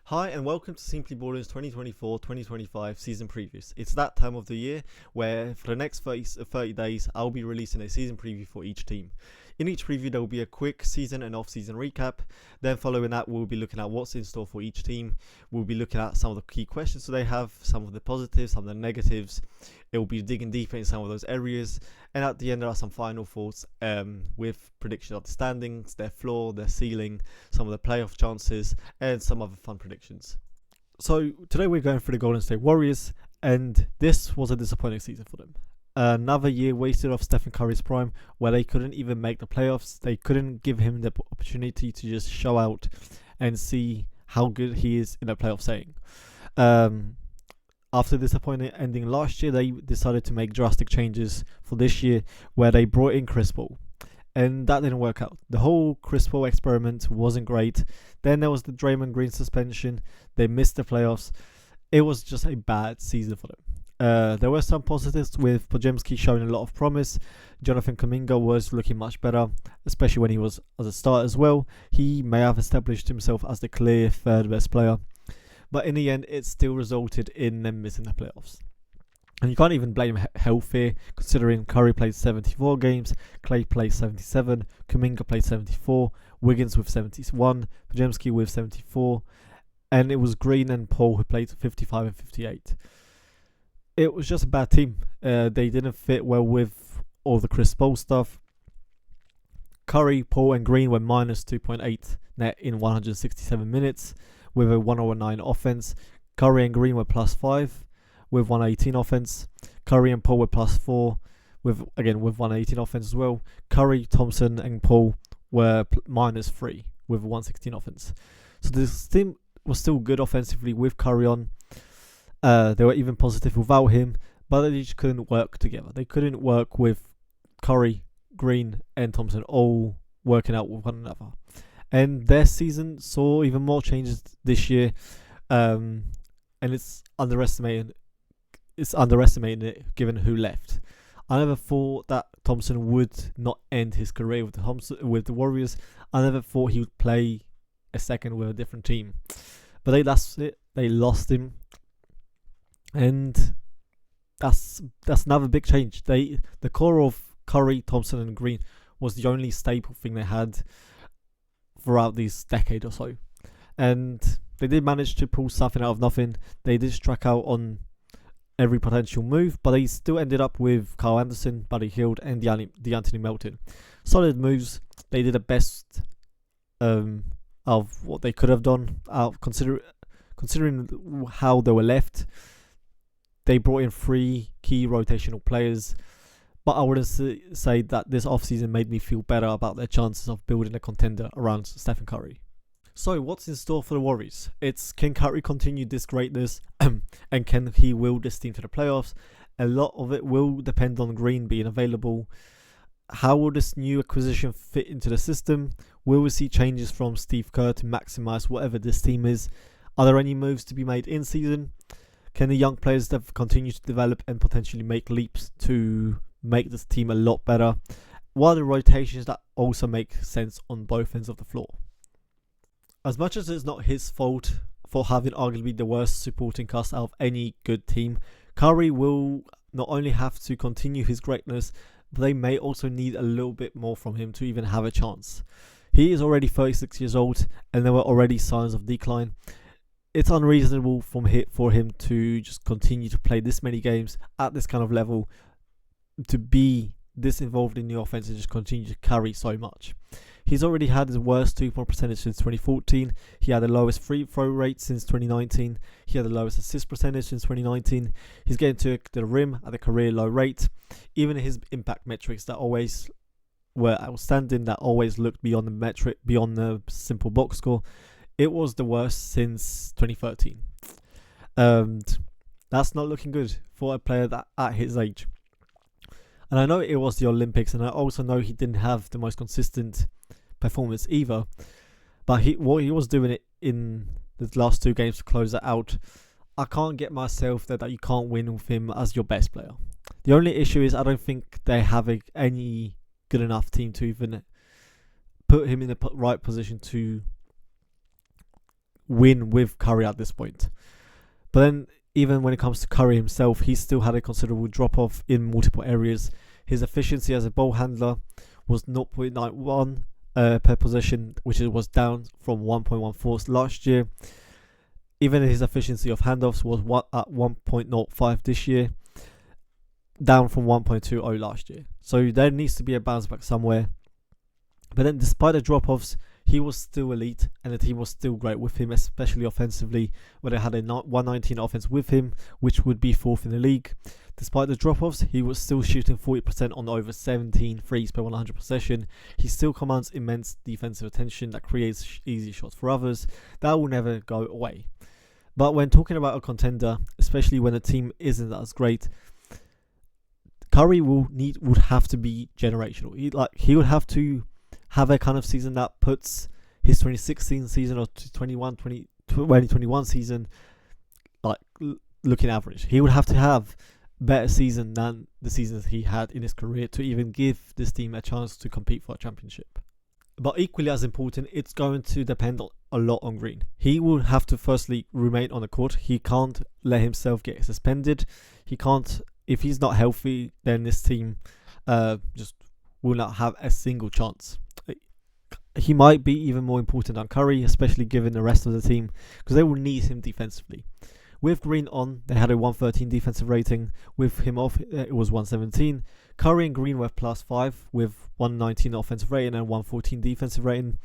Hi and welcome to Simply Ballers 2024-2025 season previews. It's that time of the year where for the next 30 days I'll be releasing a season preview for each team. In each preview there will be a quick season and off-season recap. Then following that we'll be looking at what's in store for each team. We'll be looking at some of the key questions that they have, some of the positives, some of the negatives. It will be digging deeper in some of those areas. And at the end there are some final thoughts with prediction of the standings, their floor, their ceiling, some of the playoff chances, and some other fun predictions. So today we're going through the Golden State Warriors, and this was a disappointing season for them. Another year wasted off Stephen Curry's prime, where they couldn't even make the playoffs. They couldn't give him the opportunity to just show out and see how good he is in a playoff setting. After disappointing ending last year, they decided to make drastic changes for this year, where they brought in Chris Paul. And that didn't work out. The whole Chris Paul experiment wasn't great. Then there was the Draymond Green suspension. They missed the playoffs. It was just a bad season for them. There were some positives with Podziemski showing a lot of promise. Jonathan Kuminga was looking much better, especially when he was as a starter as well. He may have established himself as the clear third best player. But in the end, it still resulted in them missing the playoffs. And you can't even blame health here, considering Curry played 74 games, Clay played 77, Kuminga played 74, Wiggins with 71, Podziemski with 74, and it was Green and Paul who played 55 and 58. It was just a bad team. They didn't fit well with all the Chris Paul stuff. Curry, Paul and Green were minus 2.8 net in 167 minutes with a 109 offense. Curry and Green were plus 5 with 118 offense. Curry and Paul were plus 4 with 118 offense as well. Curry, Thompson and Paul were minus 3 with 116 offense. So this team was still good offensively with Curry on. They were even positive without him, but they just couldn't work together. They couldn't work with Curry, Green and Thompson all working out with one another. And their season saw even more changes this year, and it's underestimating it given who left. I never thought that Thompson would not end his career with the Warriors. I never thought he would play a second with a different team, but they lost him, and that's another big change. The core of Curry, Thompson, and Green was the only staple thing they had throughout this decade or so, and they did manage to pull something out of nothing. They did strike out on every potential move, but they still ended up with Kyle Anderson, Buddy Hield, and DeAnthony Melton. Solid moves. They did the best of what they could have done. Considering how they were left, they brought in 3 key rotational players. But I wouldn't say that this offseason made me feel better about their chances of building a contender around Stephen Curry. So what's in store for the Warriors? Can Curry continue this greatness and can he will this team to the playoffs? A lot of it will depend on Green being available. How will this new acquisition fit into the system? Will we see changes from Steve Kerr to maximize whatever this team is? Are there any moves to be made in season? Can the young players continue to develop and potentially make leaps to make this team a lot better? What are the rotations that also make sense on both ends of the floor? As much as it's not his fault for having arguably the worst supporting cast out of any good team, Curry will not only have to continue his greatness, but they may also need a little bit more from him to even have a chance. He is already 36 years old and there were already signs of decline. It's unreasonable for him to just continue to play this many games at this kind of level, to be this involved in the offense and just continue to carry so much. He's already had his worst 2-point percentage since 2014. He had the lowest free throw rate since 2019. He had the lowest assist percentage since 2019. He's getting to the rim at a career low rate. Even his impact metrics that always were outstanding, that always looked beyond the simple box score, it was the worst since 2013. That's not looking good for a player that at his age. And I know it was the Olympics, and I also know he didn't have the most consistent performance either. But what he was doing it in the last 2 games to close it out, I can't get myself that you can't win with him as your best player. The only issue is I don't think they have any good enough team to even put him in the right position to win with Curry at this point. But then, even when it comes to Curry himself, he still had a considerable drop-off in multiple areas. His efficiency as a ball handler was 0.91 per possession, which was down from 1.14 last year. Even his efficiency of handoffs was at 1.05 this year, down from 1.20 last year. So there needs to be a bounce back somewhere. But then, despite the drop-offs, he was still elite, and the team was still great with him, especially offensively, where they had a 119 offense with him, which would be 4th in the league. Despite the drop-offs, he was still shooting 40% on over 17 threes per 100 possession. He still commands immense defensive attention that creates easy shots for others. That will never go away. But when talking about a contender, especially when the team isn't as great, Curry would have to be generational. He would have to have a kind of season that puts his 2016 season or 2021 season looking average. He would have to have better season than the seasons he had in his career to even give this team a chance to compete for a championship. But equally as important, it's going to depend a lot on Green. He will have to firstly remain on the court. He can't let himself get suspended. If he's not healthy, then this team just will not have a single chance. He might be even more important than Curry, especially given the rest of the team, because they will need him defensively. With Green on, they had a 113 defensive rating. With him off, it was 117. Curry and Green were +5 with 119 offensive rating and 114 defensive rating.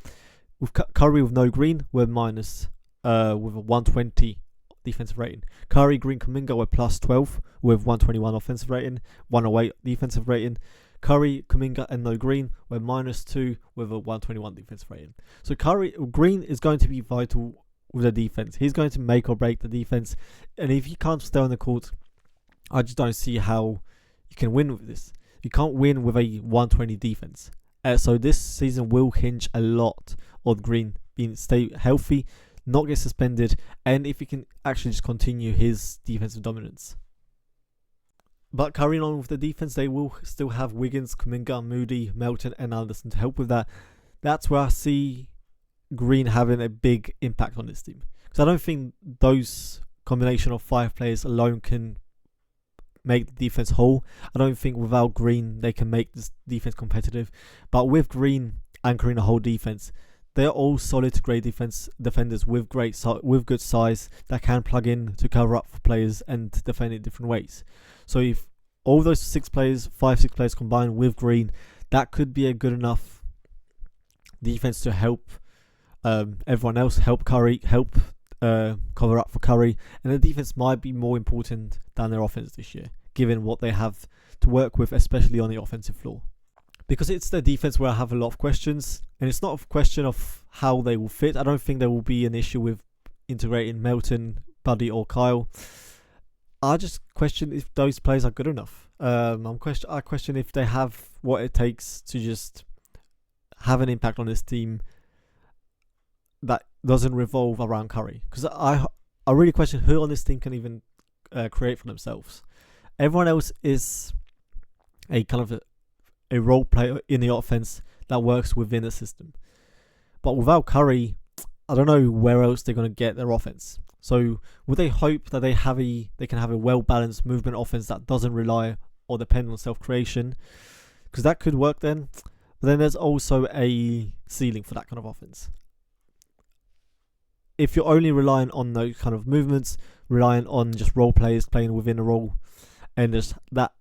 With Curry with no Green, were minus with a 120 defensive rating. Curry, Green, Kuminga were +12 with 121 offensive rating, 108 defensive rating. Curry, Kuminga, and no Green were -2 with a 121 defensive rating. So Green is going to be vital with the defense. He's going to make or break the defense, and if he can't stay on the court, I just don't see how you can win with this. You can't win with a 120 defense. So this season will hinge a lot on Green stay healthy, not get suspended, and if he can actually just continue his defensive dominance. But carrying on with the defense, they will still have Wiggins, Kuminga, Moody, Melton, and Anderson to help with that. That's where I see Green having a big impact on this team. Because I don't think those combination of 5 players alone can make the defense whole. I don't think without Green they can make this defense competitive. But with Green anchoring the whole defense, they're all solid to great defenders with good size that can plug in to cover up for players and defend in different ways. So if all those 6 players combined with Green, that could be a good enough defense to help everyone else, help Curry, help cover up for Curry, and the defense might be more important than their offense this year, given what they have to work with, especially on the offensive floor. Because it's their defense where I have a lot of questions, and it's not a question of how they will fit. I don't think there will be an issue with integrating Melton, Buddy, or Kyle. I just question if those players are good enough. I question if they have what it takes to just have an impact on this team that doesn't revolve around Curry. Because I really question who on this team can even create for themselves. Everyone else is a kind of a role player in the offense that works within the system. But without Curry, I don't know where else they're going to get their offense. So would they hope that they can have a well-balanced movement offense that doesn't rely or depend on self-creation? Because that could work then. But then there's also a ceiling for that kind of offense. If you're only relying on those kind of movements, relying on just role players playing within a role, and just that,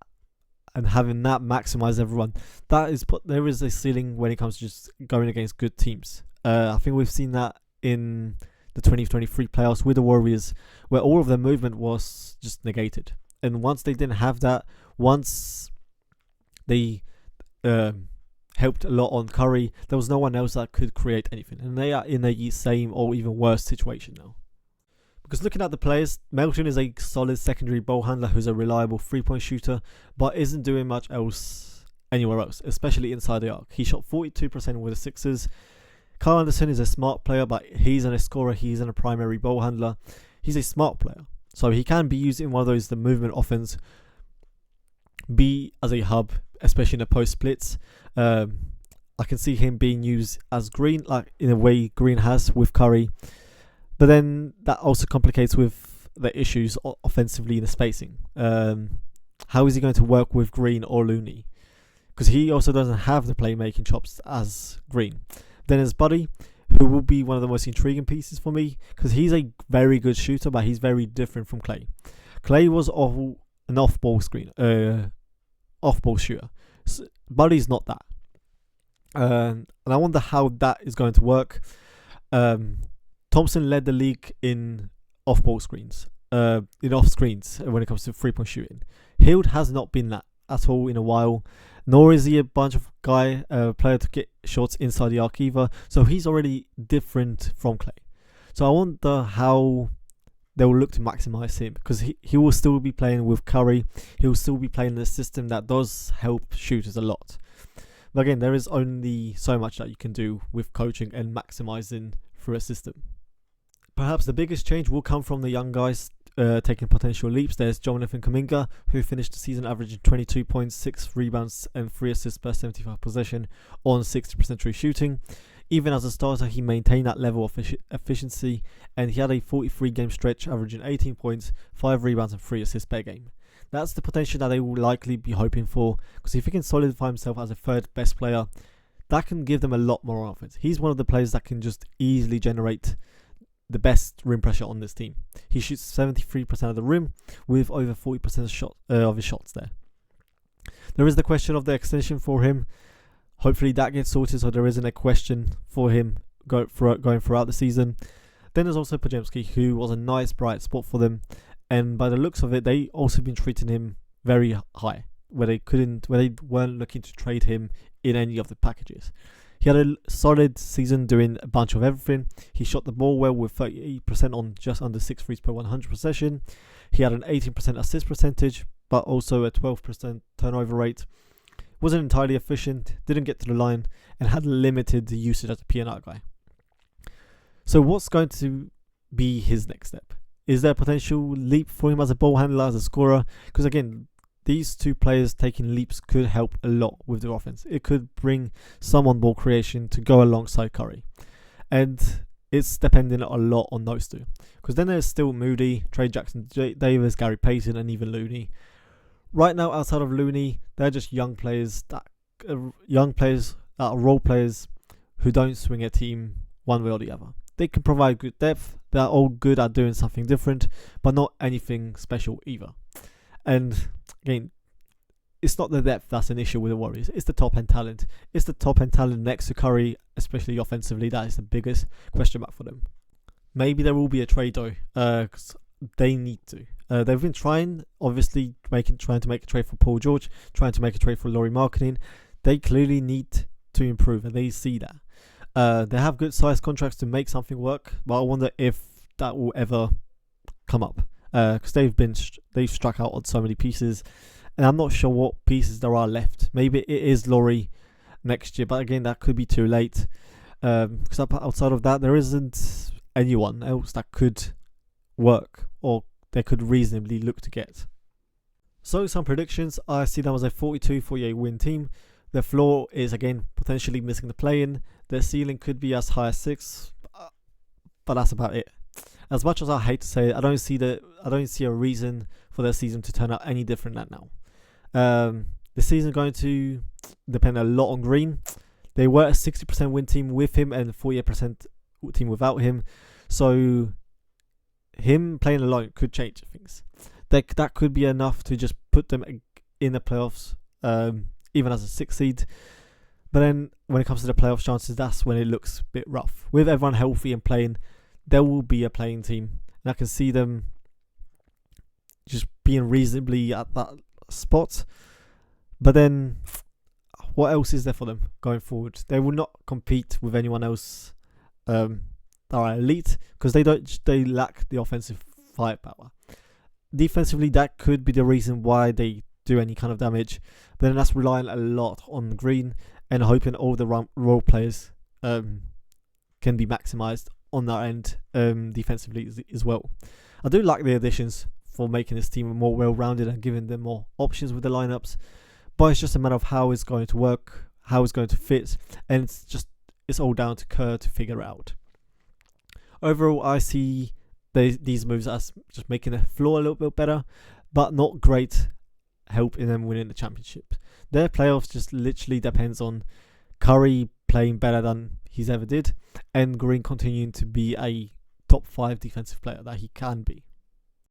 and having that maximize everyone, there is a ceiling when it comes to just going against good teams. I think we've seen that in the 2023 playoffs with the Warriors, where all of their movement was just negated. And once they didn't have that, once they helped a lot on Curry, there was no one else that could create anything. And they are in a same or even worse situation now. Because looking at the players, Melton is a solid secondary ball handler who's a reliable 3-point shooter, but isn't doing much else anywhere else, especially inside the arc. He shot 42% with the Sixers. Kyle Anderson is a smart player, but he's a scorer. He isn't a primary ball handler. He's a smart player, so he can be used in one of those the movement offense, be as a hub, especially in the post splits. I can see him being used as Green, like in a way Green has with Curry. But then that also complicates with the issues offensively in the spacing. How is he going to work with Green or Looney? Because he also doesn't have the playmaking chops as Green. Then there's Buddy, who will be one of the most intriguing pieces for me, because he's a very good shooter, but he's very different from Clay. Clay was an off-ball shooter. Buddy's not that. And I wonder how that is going to work. Thompson led the league in off-ball screens, in off screens when it comes to three-point shooting. Hield has not been that at all in a while, nor is he a bunch of player to get shots inside the arc either. So he's already different from Clay. So I wonder how they will look to maximize him, because he will still be playing with Curry. He will still be playing in a system that does help shooters a lot. But again, there is only so much that you can do with coaching and maximizing through a system. Perhaps the biggest change will come from the young guys taking potential leaps. There's Jonathan Kuminga, who finished the season averaging 22 points, 6 rebounds and 3 assists per 75 possession on 60% true shooting. Even as a starter, he maintained that level of efficiency, and he had a 43-game stretch averaging 18 points, 5 rebounds and 3 assists per game. That's the potential that they will likely be hoping for, because if he can solidify himself as a third best player, that can give them a lot more offense. He's one of the players that can just easily generate the best rim pressure on this team. He shoots 73% of the rim with over 40% of his shots there. There is the question of the extension for him. Hopefully that gets sorted so there isn't a question for him going throughout the season. Then there's also Podziemski, who was a nice bright spot for them, and by the looks of it, they also been treating him very high, where they weren't looking to trade him in any of the packages. He had a solid season doing a bunch of everything. He shot the ball well with 38% on just under 6 threes per 100 possession. He had an 18% assist percentage, but also a 12% turnover rate. Wasn't entirely efficient, didn't get to the line, and had limited usage as a P&R guy. So what's going to be his next step? Is there a potential leap for him as a ball handler, as a scorer? Because again, these two players taking leaps could help a lot with the offense. It could bring some on-ball creation to go alongside Curry. And it's depending a lot on those two. Because then there's still Moody, Trey Jackson Davis, Gary Payton, and even Looney. Right now, outside of Looney, they're just young players that are role players who don't swing a team one way or the other. They can provide good depth. They're all good at doing something different, but not anything special either. And again, it's not the depth that's an issue with the Warriors. It's the top end talent. It's the top end talent next to Curry, especially offensively. That is the biggest question mark for them. Maybe there will be a trade though, because they need to. They've been trying, obviously, trying to make a trade for Paul George, trying to make a trade for Lauri Markkanen. They clearly need to improve, and they see that. They have good sized contracts to make something work, but I wonder if that will ever come up. Because they've struck out on so many pieces, and I'm not sure what pieces there are left. Maybe it is Lauri next year, but again, that could be too late. Because outside of that, there isn't anyone else that could work or they could reasonably look to get. So some predictions: I see them as a 42-48 win team. Their floor is again potentially missing the play-in. Their ceiling could be as high as 6, but that's about it. As much as I hate to say it, I don't see a reason for their season to turn out any different than now. The season is going to depend a lot on Green. They were a 60% win team with him and 48% team without him. So him playing alone could change things. That could be enough to just put them in the playoffs, even as a 6 seed. But then when it comes to the playoff chances, that's when it looks a bit rough. With everyone healthy and playing, there will be a playing team. And I can see them just being reasonably at that spot. But then, what else is there for them going forward? They will not compete with anyone else that are elite, because they lack the offensive firepower. Defensively, that could be the reason why they do any kind of damage. But then that's relying a lot on Green and hoping all the role players can be maximized on that end defensively as well. I do like the additions for making this team more well-rounded and giving them more options with the lineups, but it's just a matter of how it's going to work, how it's going to fit, and it's all down to Kerr to figure out. Overall, I see these moves as just making the floor a little bit better, but not great help in them winning the championship. Their playoffs just literally depends on Curry playing better than he's ever did, and Green continuing to be a top 5 defensive player that he can be.